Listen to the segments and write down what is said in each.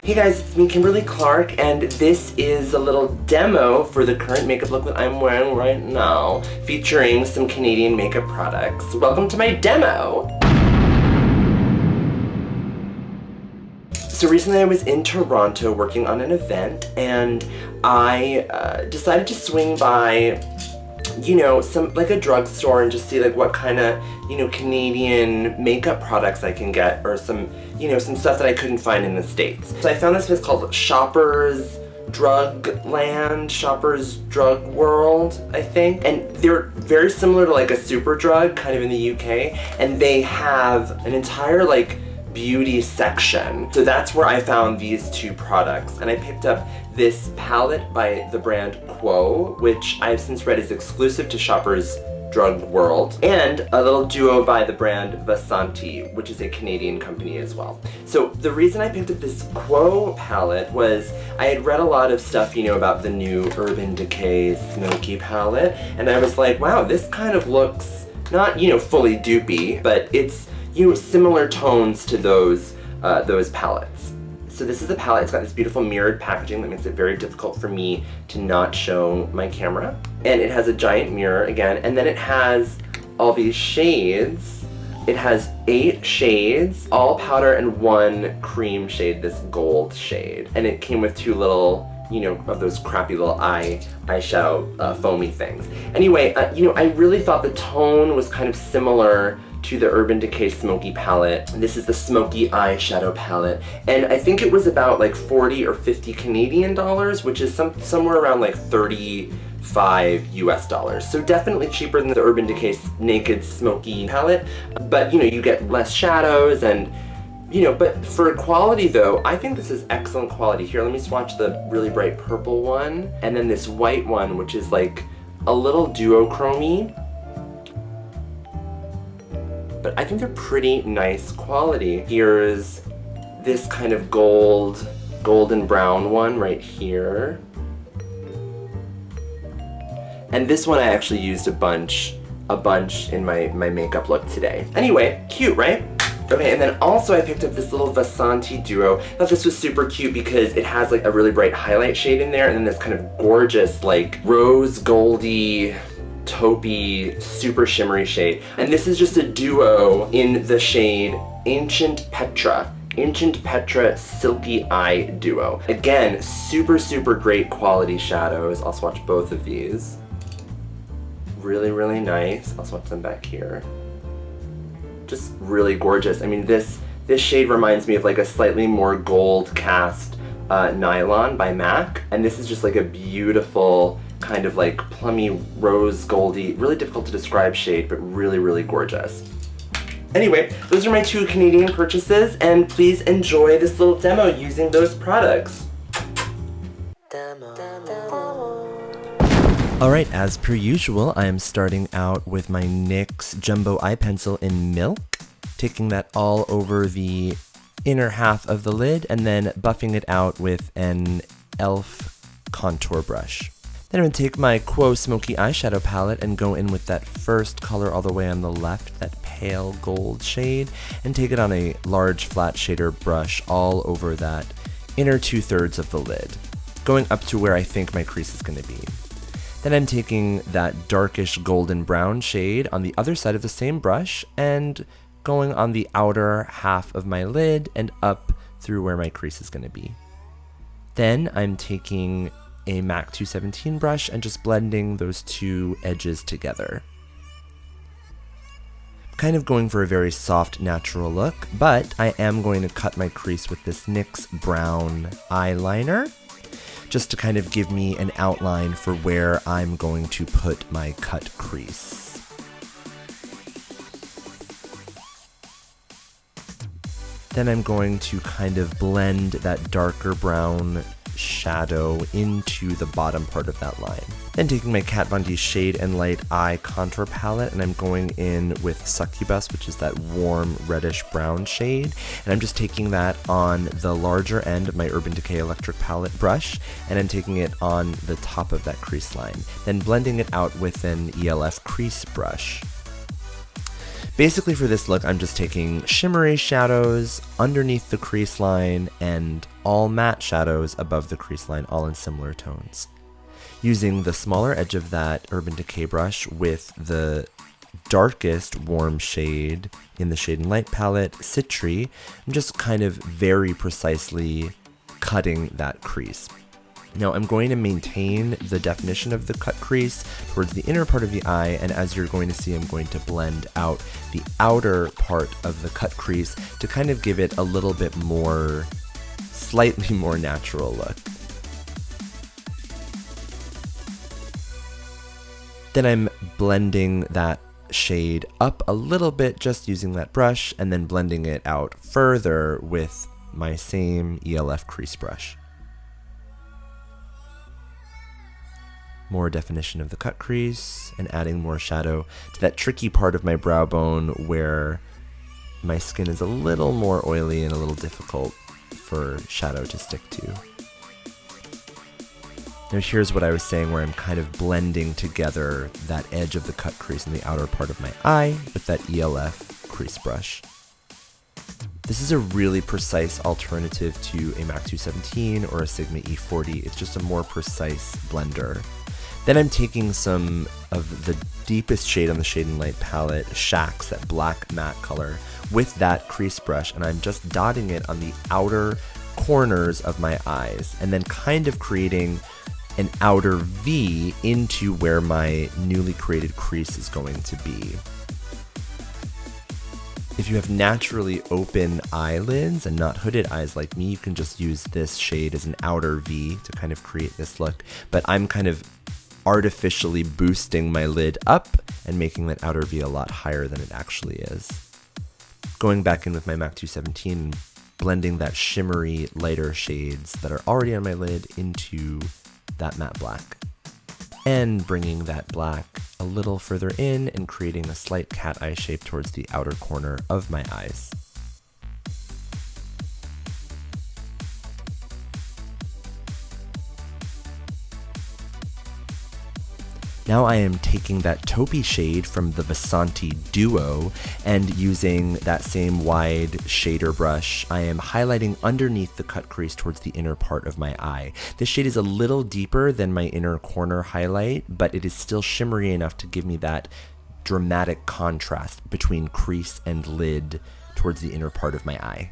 Hey guys, it's me, Kimberly Clark, and this is a little demo for the current makeup look that I'm wearing right now, featuring some Canadian makeup products. Welcome to my demo! So recently I was in Toronto working on an event, and I decided to swing by, you know, like a drugstore and just see like what kind of, you know, Canadian makeup products I can get, or some, you know, some stuff that I couldn't find in the States. So I found this place called Shoppers Drug Land, Shoppers Drug World, I think. And they're very similar to like a Superdrug kind of in the UK, and they have an entire like beauty section. So that's where I found these two products, and I picked up this palette by the brand Quo, which I've since read is exclusive to Shoppers Drug World, and a little duo by the brand Vasanti, which is a Canadian company as well. So the reason I picked up this Quo palette was I had read a lot of stuff, you know, about the new Urban Decay Smokey palette, and I was like, wow, this kind of looks not, you know, fully dupey, but it's, you know, similar tones to those palettes. So this is a palette. It's got this beautiful mirrored packaging that makes it very difficult for me to not show my camera. And it has a giant mirror again, and then it has all these shades. It has 8 shades, all powder, and 1 cream shade, this gold shade. And it came with 2 little, you know, of those crappy little eyeshadow foamy things. Anyway, you know, I really thought the tone was kind of similar to the Urban Decay Smoky palette. This is the Smoky eyeshadow palette, and I think it was about like 40 or 50 Canadian dollars, which is somewhere around like 35 US dollars. So definitely cheaper than the Urban Decay Naked Smoky palette, but you know, you get less shadows and, you know, but for quality though, I think this is excellent quality. Here, let me swatch the really bright purple one, and then this white one, which is like a little duochrome-y. But I think they're pretty nice quality. Here's this kind of golden brown one right here. And this one I actually used a bunch in my makeup look today. Anyway, cute, right? Okay, and then also I picked up this little Vasanti duo. I thought this was super cute because it has like a really bright highlight shade in there, and then this kind of gorgeous like rose goldy taupey, super shimmery shade. And this is just a duo in the shade Ancient Petra Silky Eye Duo. Again, super great quality shadows. I'll swatch both of these. Really nice. I'll swatch them back here. Just really gorgeous. I mean, this shade reminds me of like a slightly more gold cast Nylon by MAC, and this is just like a beautiful kind of like plummy rose goldy, really difficult to describe shade, but really gorgeous. Anyway, those are my 2 Canadian purchases, and please enjoy this little demo using those products. Alright, as per usual, I am starting out with my NYX Jumbo Eye Pencil in Milk, taking that all over the inner half of the lid, and then buffing it out with an e.l.f. contour brush. Then I'm going to take my Quo Smoky eyeshadow palette and go in with that first color all the way on the left, that pale gold shade, and take it on a large flat shader brush all over that inner 2/3 of the lid, going up to where I think my crease is going to be. Then I'm taking that darkish golden brown shade on the other side of the same brush and going on the outer half of my lid and up through where my crease is going to be. Then I'm taking a MAC 217 brush and just blending those 2 edges together. Kind of going for a very soft, natural look, but I am going to cut my crease with this NYX brown eyeliner, just to kind of give me an outline for where I'm going to put my cut crease. Then I'm going to kind of blend that darker brown shadow into the bottom part of that line. Then taking my Kat Von D Shade and Light Eye Contour Palette, and I'm going in with Succubus, which is that warm reddish brown shade, and I'm just taking that on the larger end of my Urban Decay Electric Palette brush, and I'm taking it on the top of that crease line, then blending it out with an e.l.f. crease brush. Basically for this look, I'm just taking shimmery shadows underneath the crease line and all matte shadows above the crease line, all in similar tones. Using the smaller edge of that Urban Decay brush with the darkest warm shade in the Shade and Light palette, Citry, I'm just kind of very precisely cutting that crease. Now I'm going to maintain the definition of the cut crease towards the inner part of the eye, and as you're going to see, I'm going to blend out the outer part of the cut crease to kind of give it a little bit more, slightly more natural look. Then I'm blending that shade up a little bit just using that brush, and then blending it out further with my same e.l.f. crease brush. More definition of the cut crease, and adding more shadow to that tricky part of my brow bone where my skin is a little more oily and a little difficult for shadow to stick to. Now here's what I was saying, where I'm kind of blending together that edge of the cut crease in the outer part of my eye with that e.l.f. crease brush. This is a really precise alternative to a MAC 217 or a Sigma E40. It's just a more precise blender. Then I'm taking some of the deepest shade on the Shade and Light palette, Shax, that black matte color, with that crease brush, and I'm just dotting it on the outer corners of my eyes, and then kind of creating an outer V into where my newly created crease is going to be. If you have naturally open eyelids and not hooded eyes like me, you can just use this shade as an outer V to kind of create this look, but I'm kind of artificially boosting my lid up and making that outer V a lot higher than it actually is. Going back in with my MAC 217 and blending that shimmery lighter shades that are already on my lid into that matte black, and bringing that black a little further in and creating a slight cat eye shape towards the outer corner of my eyes. Now I am taking that taupey shade from the Vasanti Duo and using that same wide shader brush, I am highlighting underneath the cut crease towards the inner part of my eye. This shade is a little deeper than my inner corner highlight, but it is still shimmery enough to give me that dramatic contrast between crease and lid towards the inner part of my eye.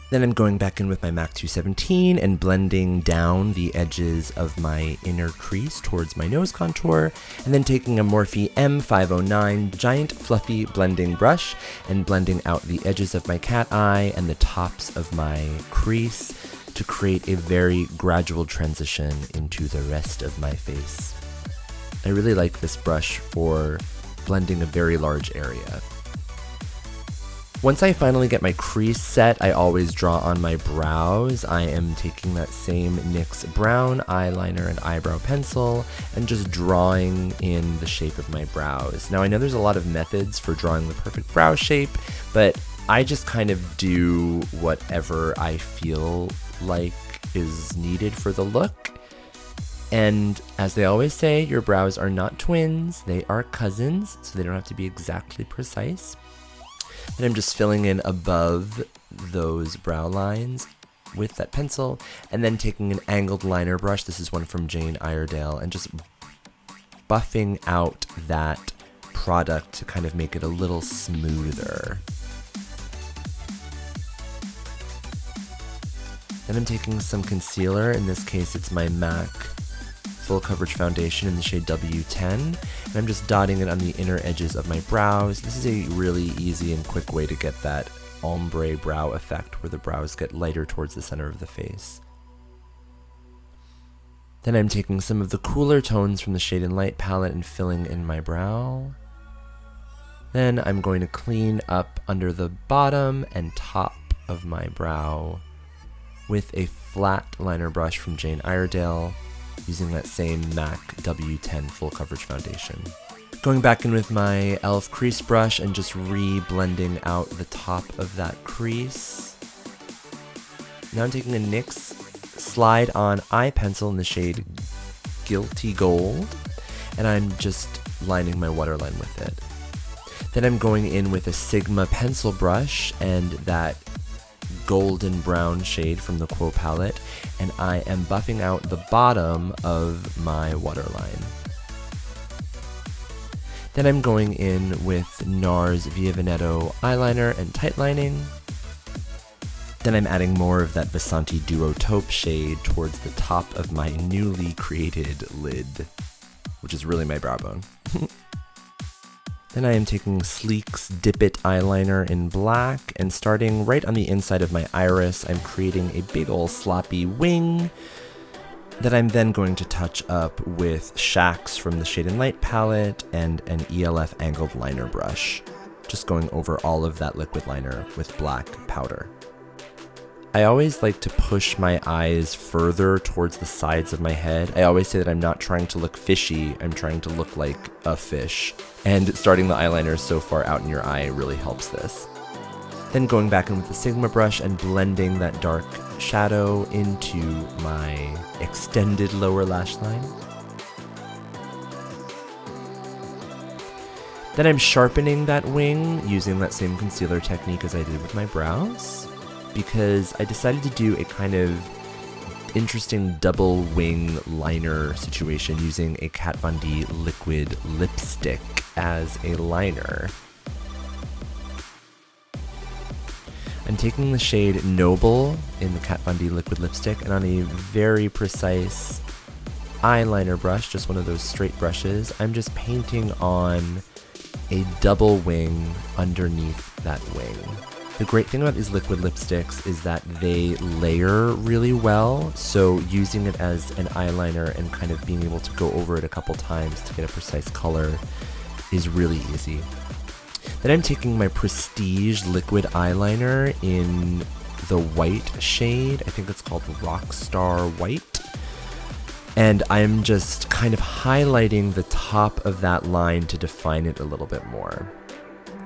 Then I'm going back in with my MAC 217 and blending down the edges of my inner crease towards my nose contour, and then taking a Morphe M509 giant fluffy blending brush and blending out the edges of my cat eye and the tops of my crease to create a very gradual transition into the rest of my face. I really like this brush for blending a very large area. Once I finally get my crease set, I always draw on my brows. I am taking that same NYX brown eyeliner and eyebrow pencil and just drawing in the shape of my brows. Now I know there's a lot of methods for drawing the perfect brow shape, but I just kind of do whatever I feel like is needed for the look. And as they always say, your brows are not twins, they are cousins, so they don't have to be exactly precise. And I'm just filling in above those brow lines with that pencil, and then taking an angled liner brush, this is one from Jane Iredale, and just buffing out that product to kind of make it a little smoother. Then I'm taking some concealer, in this case it's my MAC Full Coverage Foundation in the shade W10, and I'm just dotting it on the inner edges of my brows. This is a really easy and quick way to get that ombre brow effect where the brows get lighter towards the center of the face. Then I'm taking some of the cooler tones from the Shade and Light palette and filling in my brow. Then I'm going to clean up under the bottom and top of my brow with a flat liner brush from Jane Iredale, using that same MAC W10 Full Coverage Foundation. Going back in with my e.l.f. crease brush and just re-blending out the top of that crease. Now I'm taking a NYX Slide On Eye Pencil in the shade Guilty Gold, and I'm just lining my waterline with it. Then I'm going in with a Sigma pencil brush and that golden brown shade from the Quo palette, and I am buffing out the bottom of my waterline. Then I'm going in with NARS via Veneto eyeliner and tight lining. Then I'm adding more of that Vasanti Duo Taupe shade towards the top of my newly created lid, which is really my brow bone. Then I am taking Sleek's Dip It eyeliner in black, and starting right on the inside of my iris, I'm creating a big ol' sloppy wing that I'm then going to touch up with Shacks from the Shade and Light palette and an e.l.f. angled liner brush, just going over all of that liquid liner with black powder. I always like to push my eyes further towards the sides of my head. I always say that I'm not trying to look fishy, I'm trying to look like a fish. And starting the eyeliner so far out in your eye really helps this. Then going back in with the Sigma brush and blending that dark shadow into my extended lower lash line. Then I'm sharpening that wing using that same concealer technique as I did with my brows, because I decided to do a kind of interesting double wing liner situation using a Kat Von D liquid lipstick as a liner. I'm taking the shade Noble in the Kat Von D liquid lipstick, and on a very precise eyeliner brush, just one of those straight brushes, I'm just painting on a double wing underneath that wing. The great thing about these liquid lipsticks is that they layer really well, so using it as an eyeliner and kind of being able to go over it a couple times to get a precise color is really easy. Then I'm taking my Prestige liquid eyeliner in the white shade, I think it's called Rockstar White, and I'm just kind of highlighting the top of that line to define it a little bit more.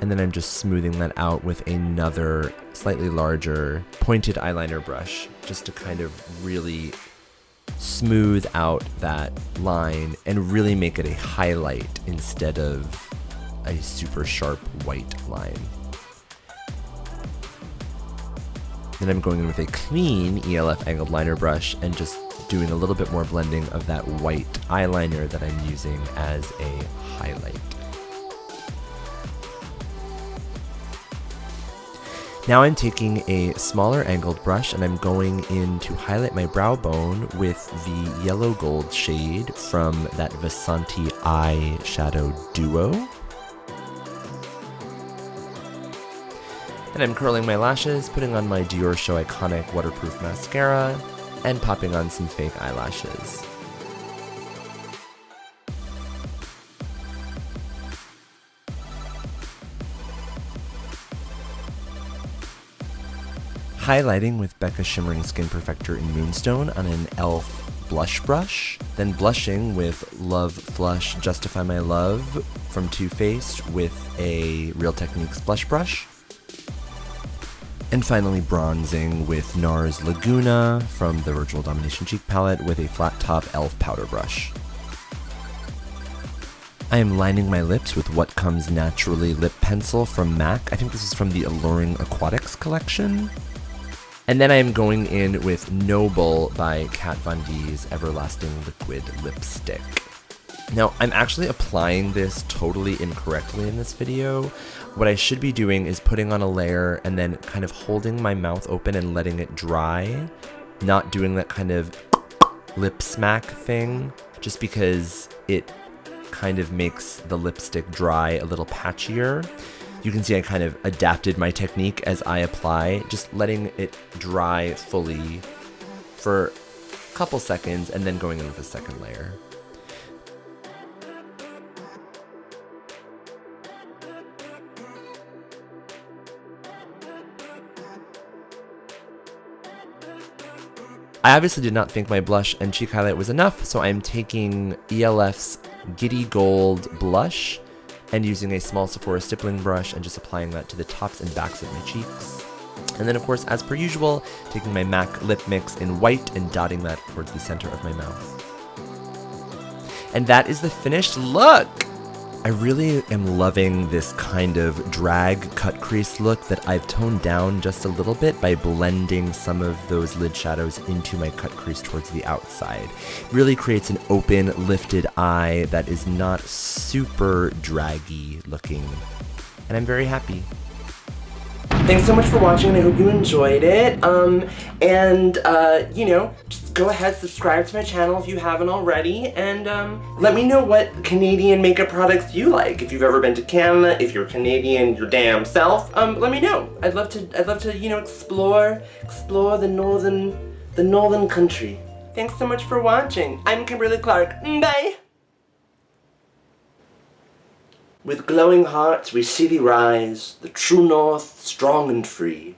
And then I'm just smoothing that out with another slightly larger pointed eyeliner brush, just to kind of really smooth out that line and really make it a highlight instead of a super sharp white line. Then I'm going in with a clean e.l.f. angled liner brush and just doing a little bit more blending of that white eyeliner that I'm using as a highlight. Now I'm taking a smaller angled brush and I'm going in to highlight my brow bone with the yellow gold shade from that Vasanti Eyeshadow Duo. And I'm curling my lashes, putting on my Dior Show Iconic waterproof mascara, and popping on some fake eyelashes. Highlighting with Becca Shimmering Skin Perfector in Moonstone on an e.l.f. blush brush, then blushing with Love Flush Justify My Love from Too Faced with a Real Techniques blush brush, and finally bronzing with NARS Laguna from the Virtual Domination Cheek Palette with a flat top e.l.f. powder brush. I am lining my lips with What Comes Naturally lip pencil from MAC. I think this is from the Alluring Aquatics collection. And then I am going in with Noble by Kat Von D's Everlasting Liquid Lipstick. Now, I'm actually applying this totally incorrectly in this video. What I should be doing is putting on a layer and then kind of holding my mouth open and letting it dry, not doing that kind of lip smack thing, just because it kind of makes the lipstick dry a little patchier. You can see I kind of adapted my technique as I apply, just letting it dry fully for a couple seconds and then going in with a second layer. I obviously did not think my blush and cheek highlight was enough, so I'm taking e.l.f.'s Giddy Gold blush and using a small Sephora stippling brush and just applying that to the tops and backs of my cheeks. And then, of course, as per usual, taking my MAC Lipmix in white and dotting that towards the center of my mouth. And that is the finished look! I really am loving this kind of drag cut crease look that I've toned down just a little bit by blending some of those lid shadows into my cut crease towards the outside. Really creates an open, lifted eye that is not super draggy looking, and I'm very happy. Thanks so much for watching, and I hope you enjoyed it. You know, just go ahead, subscribe to my channel if you haven't already, and let me know what Canadian makeup products you like. If you've ever been to Canada, if you're Canadian your damn self, let me know. I'd love to, you know, explore the northern country. Thanks so much for watching. I'm Kimberly Clark. Bye. With glowing hearts we see thee rise, the true north, strong and free.